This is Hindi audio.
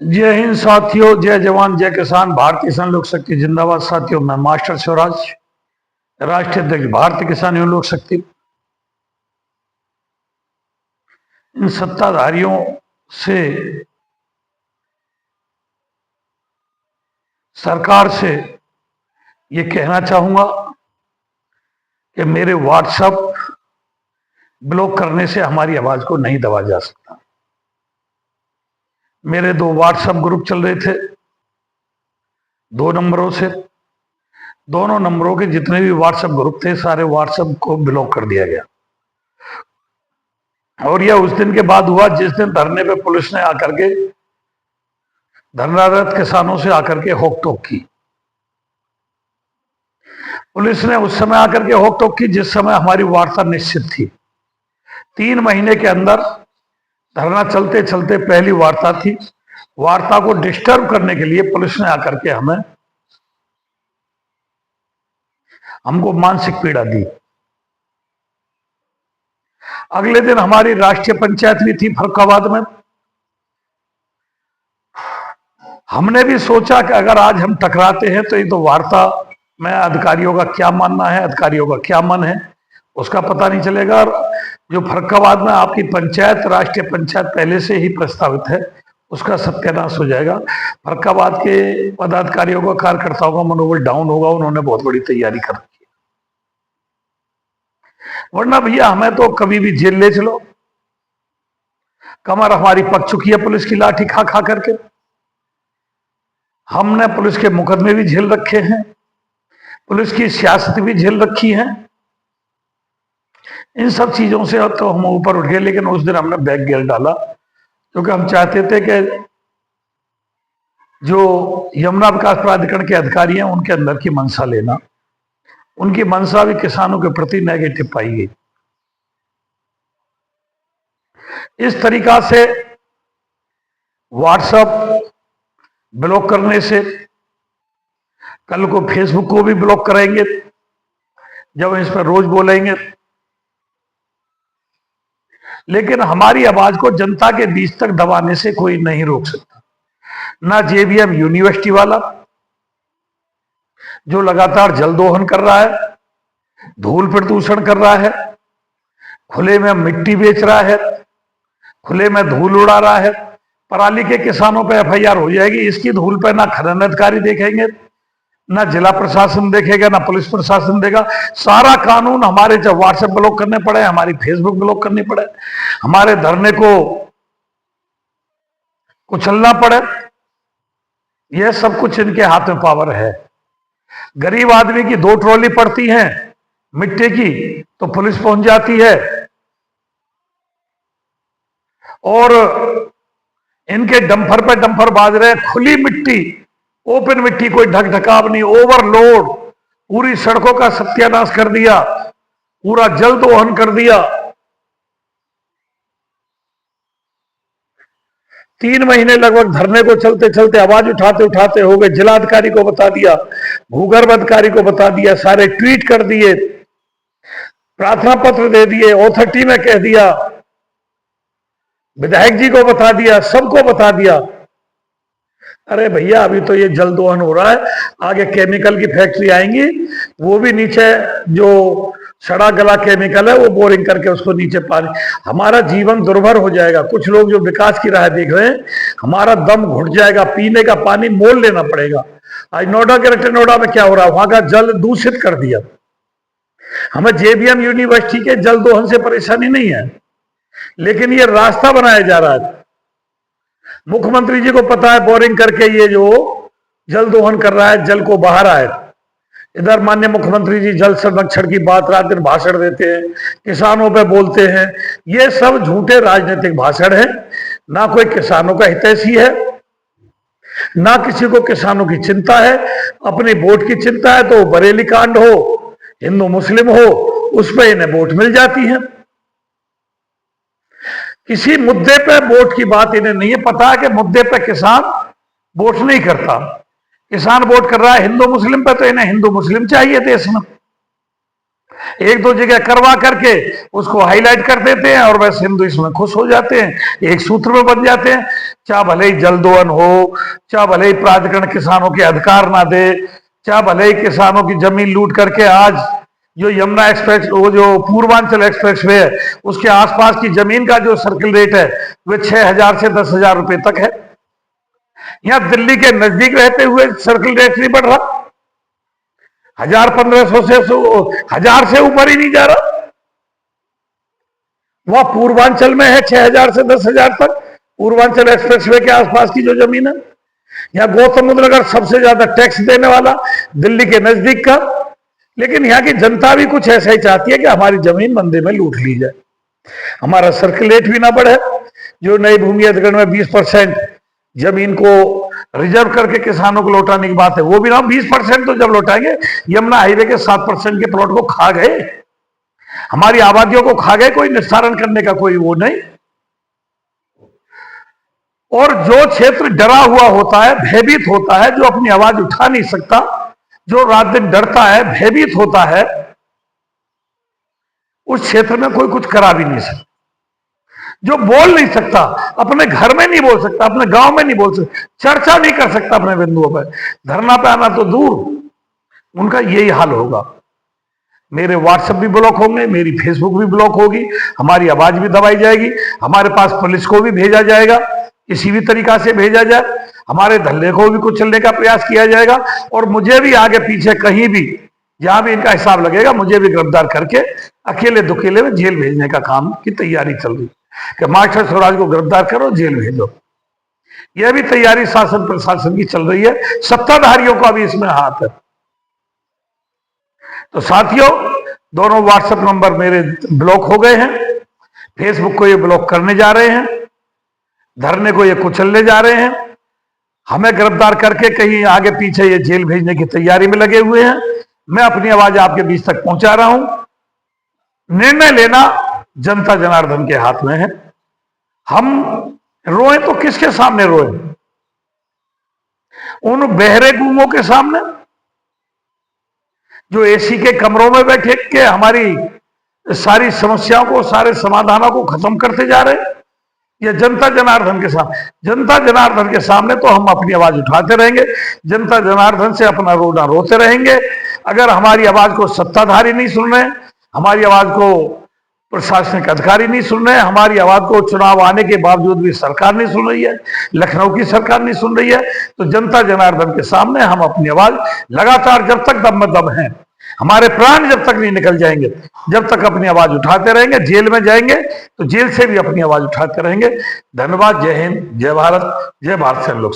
जय हिंद साथियों, जय जवान जय किसान, भारतीय किसान लोक शक्ति जिंदाबाद। साथियों, मैं मास्टर स्वराज, राष्ट्रीय अध्यक्ष भारतीय किसान यूनियन लोक शक्ति। इन सत्ताधारियों से, सरकार से ये कहना चाहूंगा कि मेरे व्हाट्सएप ब्लॉक करने से हमारी आवाज को नहीं दबा जा सकता। मेरे 2 व्हाट्सएप ग्रुप चल रहे थे 2 नंबरों से। दोनों नंबरों के जितने भी व्हाट्सएप ग्रुप थे, सारे व्हाट्सएप को ब्लॉक कर दिया गया। और यह उस दिन के बाद हुआ जिस दिन धरने पे पुलिस ने आकर के धरनारत किसानों से आकर के होक टोक की। पुलिस ने उस समय आकर के होक टोक की जिस समय हमारी वार्ता निश्चित थी। 3 महीने के अंदर धरना चलते चलते पहली वार्ता थी। वार्ता को डिस्टर्ब करने के लिए पुलिस ने आकर के हमको मानसिक पीड़ा दी। अगले दिन हमारी राष्ट्रीय पंचायत भी थी फर्रुखाबाद में। हमने भी सोचा कि अगर आज हम टकराते हैं तो ये तो वार्ता में अधिकारियों का क्या मानना है, अधिकारियों का क्या मन है, उसका पता नहीं चलेगा। और जो फर्रुखाबाद में आपकी पंचायत, राष्ट्रीय पंचायत पहले से ही प्रस्तावित है, उसका सत्यानाश हो जाएगा। फर्रुखाबाद के पदाधिकारियों का, कार्यकर्ताओं का मनोबल डाउन होगा। उन्होंने बहुत बड़ी तैयारी कर रखी है। वरना भैया हमें तो कभी भी जेल ले चलो, कमर हमारी पक चुकी है पुलिस की लाठी खा खा करके। हमने पुलिस के मुकदमे भी झेल रखे हैं, पुलिस की सियासत भी झेल रखी है। इन सब चीजों से तो हम ऊपर उठ गए। लेकिन उस दिन हमने बैक गियर डाला क्योंकि हम चाहते थे कि जो यमुना विकास प्राधिकरण के अधिकारी हैं उनके अंदर की मंशा लेना। उनकी मंशा भी किसानों के प्रति नेगेटिव पाई गई। इस तरीका से व्हाट्सएप ब्लॉक करने से, कल को फेसबुक को भी ब्लॉक करेंगे जब इस पर रोज बोलेंगे। लेकिन हमारी आवाज को जनता के बीच तक दबाने से कोई नहीं रोक सकता। ना जेबीएम यूनिवर्सिटी वाला जो लगातार जल दोहन कर रहा है, धूल प्रदूषण कर रहा है, खुले में मिट्टी बेच रहा है, खुले में धूल उड़ा रहा है। पराली के किसानों पर एफआईआर हो जाएगी। इसकी धूल पर ना खनन अधिकारी देखेंगे, ना जिला प्रशासन देखेगा, ना पुलिस प्रशासन देगा। सारा कानून हमारे जब व्हाट्सएप ब्लॉक करने पड़े, हमारी फेसबुक ब्लॉक करनी पड़े, हमारे धरने को कुचलना पड़े, यह सब कुछ इनके हाथ में पावर है। गरीब आदमी की 2 ट्रॉली पड़ती हैं मिट्टी की तो पुलिस पहुंच जाती है। और इनके डंपर पे डंपर बाज रहे, खुली मिट्टी, ओपन मिट्टी, कोई ढकढकाव नहीं, ओवरलोड, पूरी सड़कों का सत्यानाश कर दिया, पूरा जल दोहन कर दिया। 3 महीने लगभग धरने को चलते चलते, आवाज उठाते उठाते हो गए। जिलाधिकारी को बता दिया, भूगर्भ अधिकारी को बता दिया, सारे ट्वीट कर दिए, प्रार्थना पत्र दे दिए, ऑथोरिटी में कह दिया, विधायक जी को बता दिया, सबको बता दिया। अरे भैया अभी तो ये जल दोहन हो रहा है, आगे केमिकल की फैक्ट्री आएंगी, वो भी नीचे जो सड़ा गला केमिकल है वो बोरिंग करके उसको नीचे पानी, हमारा जीवन दुर्भर हो जाएगा। कुछ लोग जो विकास की राह देख रहे हैं, हमारा दम घुट जाएगा, पीने का पानी मोल लेना पड़ेगा। आज नोएडा, ग्रेटर नोएडा में क्या हो रहा है, वहां का जल दूषित कर दिया। हमें जेबीएम यूनिवर्सिटी के जल दोहन से परेशानी नहीं है, लेकिन ये रास्ता बनाया जा रहा है। मुख्यमंत्री जी को पता है बोरिंग करके ये जो जल दोहन कर रहा है, जल को बहा रहा है। इधर माननीय मुख्यमंत्री जी जल संरक्षण की बात रात दिन भाषण देते हैं, किसानों पे बोलते हैं। ये सब झूठे राजनीतिक भाषण है। ना कोई किसानों का हितैषी है, ना किसी को किसानों की चिंता है। अपनी वोट की चिंता है तो बरेली कांड हो, हिंदू मुस्लिम हो, उस पर इन्हें वोट मिल जाती है। किसी मुद्दे पे वोट की बात इन्हें नहीं है। पता है कि मुद्दे पे किसान वोट नहीं करता, किसान वोट कर रहा है हिंदू मुस्लिम पे, तो इन्हें हिंदू मुस्लिम चाहिए देश में। एक दो जगह करवा करके उसको हाईलाइट कर देते हैं और वैसे हिंदू इसमें खुश हो जाते हैं, एक सूत्र में बन जाते हैं। चाहे भले ही जल दोहन हो, चाहे भले ही प्राधिकरण किसानों के अधिकार ना दे, चाहे भले ही किसानों की जमीन लूट करके आज जो यमुना एक्सप्रेस, वो जो पूर्वांचल एक्सप्रेस वे है, उसके आसपास की जमीन का जो सर्किल रेट है वह 6,000 से 10,000 रुपए तक है। यहां दिल्ली के नजदीक रहते हुए सर्किल रेट नहीं बढ़ रहा, 1,000-1,500 से 1,000 से ऊपर ही नहीं जा रहा। वह पूर्वांचल में है 6,000 से 10,000 तक, पूर्वांचल एक्सप्रेसवे के आसपास की जो जमीन है। यहां गौतम बुद्ध नगर सबसे ज्यादा टैक्स देने वाला, दिल्ली के नजदीक का। लेकिन यहां की जनता भी कुछ ऐसा ही चाहती है कि हमारी जमीन बंदे में लूट ली जाए, हमारा सर्किल रेट भी ना बढ़े। जो नई भूमि अधिग्रहण में 20% जमीन को रिजर्व करके किसानों को लौटाने की बात है, वो भी ना 20% तो जब लौटाएंगे, यमुना हाईवे के 7% के प्लॉट को खा गए, हमारी आबादियों को खा गए, कोई निस्तारण करने का कोई वो नहीं। और जो क्षेत्र डरा हुआ होता है, भयभीत होता है, जो अपनी आवाज उठा नहीं सकता, जो रात दिन डरता है, भयभीत होता है, उस क्षेत्र में कोई कुछ करा भी नहीं सकता। जो बोल नहीं सकता, अपने घर में नहीं बोल सकता, अपने गांव में नहीं बोल सकता, चर्चा नहीं कर सकता अपने बिंदुओं पर, धरना पे आना तो दूर, उनका यही हाल होगा। मेरे व्हाट्सएप भी ब्लॉक होंगे, मेरी फेसबुक भी ब्लॉक होगी, हमारी आवाज भी दबाई जाएगी, हमारे पास पुलिस को भी भेजा जाएगा, किसी भी तरीका से भेजा जाए, हमारे धल्ले को भी कुचलने का प्रयास किया जाएगा, और मुझे भी आगे पीछे कहीं भी जहां भी इनका हिसाब लगेगा, मुझे भी गिरफ्तार करके अकेले दुकेले में जेल भेजने का काम की तैयारी चल रही है कि मास्टर स्वराज को गिरफ्तार करो, जेल भेजो। यह भी तैयारी शासन प्रशासन की चल रही है, सत्ताधारियों का भी इसमें हाथ है। तो साथियों, दोनों व्हाट्सएप नंबर मेरे ब्लॉक हो गए हैं, फेसबुक को ये ब्लॉक करने जा रहे हैं, धरने को ये कुचलने जा रहे हैं, हमें गिरफ्तार करके कहीं आगे पीछे ये जेल भेजने की तैयारी में लगे हुए हैं। मैं अपनी आवाज आपके बीच तक पहुंचा रहा हूं। निर्णय लेना जनता जनार्दन के हाथ में है। हम रोए तो किसके सामने रोए? उन बहरे गूंगों के सामने जो एसी के कमरों में बैठे के हमारी सारी समस्याओं को, सारे समाधानों को खत्म करते जा रहे हैं, या जनता जनार्दन के सामने? जनता जनार्दन के सामने तो हम अपनी आवाज उठाते रहेंगे, जनता जनार्दन से अपना रोना रोते रहेंगे। अगर हमारी आवाज को सत्ताधारी नहीं सुन रहे, हमारी आवाज को प्रशासनिक अधिकारी नहीं सुन रहे, हमारी आवाज को चुनाव आने के बावजूद भी सरकार नहीं सुन रही है, लखनऊ की सरकार नहीं सुन रही है, तो जनता जनार्दन के सामने हम अपनी आवाज लगातार, जब तक दम में दम है, हमारे प्राण जब तक नहीं निकल जाएंगे, जब तक अपनी आवाज उठाते रहेंगे। जेल में जाएंगे तो जेल से भी अपनी आवाज उठाते रहेंगे। धन्यवाद। जय हिंद, जय भारत, जय भारत से लोक।